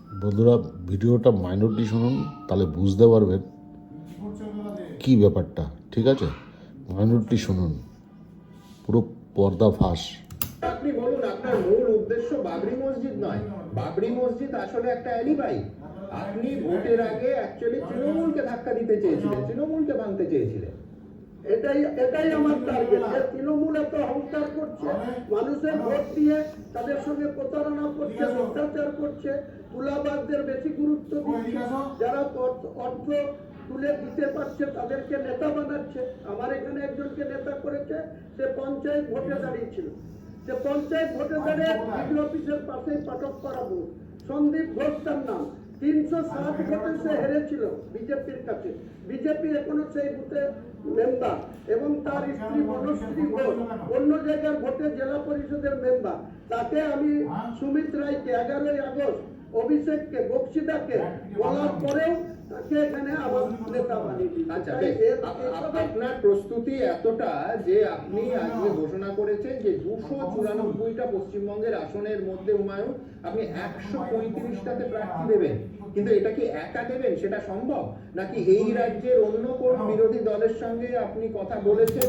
বন্ধুরা ভিডিওটা মাইনরটি শুনুন, তাহলে বুঝতে পারবেন কি ব্যাপারটা। ঠিক আছে, মাইনরটি শুনুন, পুরো পর্দা ফাঁস। আপনি বলুন, আপনার মূল উদ্দেশ্য বাবরি মসজিদ নয়। বাবরি মসজিদ আসলে একটা অ্যালিবাই। আপনি ভোটের আগে অ্যাকচুয়ালি তৃণমূলকে ধাক্কা দিতে চেয়েছিলেন, তৃণমূলকে ভাঙতে চেয়েছিলেন। এটাই আমার টার্গেট। যে তৃণমূল এত অহংকার করছে, মানুষের ভোট দিয়ে তাদের সঙ্গে প্রতারণা করছে, অত্যাচার করছে, তুলাবাজদের বেশি গুরুত্ব দিচ্ছে, যারা অর্থ তুলে দিতে পারছে তাদেরকে নেতা বানাচ্ছে। আমার এখানে একজনকে নেতা করেছে, সে পঞ্চায়েত ভোটে দাঁড়িয়েছিল। সে পঞ্চায়েত ভোটে দাঁড়িয়ে বিডিও অফিসের পাশেই পাঠক করা বুথ, সন্দীপ ঘোষ তার নাম। 360 ভোটে সে হেরেছিল বিজেপির কাছে। বিজেপি এখনো সেই বুথে মেম্বার, এবং তার স্ত্রী বনশ্রী ঘোষ অন্য জায়গার ভোটে জেলা পরিষদের মেম্বার। তাকে আমি সুমিত রায়কে 11ই আগস্ট, অভিষেককে, বক্সিদাকে বলার পরেও তাকে এখানে আমার নেতা বানিয়ে দিয়েছে। আচ্ছা, আপনার প্রস্তুতি এতটা যে আপনি আজকে ঘোষণা করেছেন যে 294টা পশ্চিমবঙ্গের আসনের মধ্যে হুমায়ুন আপনি 135টাতে প্রার্থী দেবেন। কিন্তু এটা কি একা দেবেন, সেটা সম্ভব? নাকি এই রাজ্যের অন্য কোন বিরোধী দলের সঙ্গে আপনি কথা বলেছেন?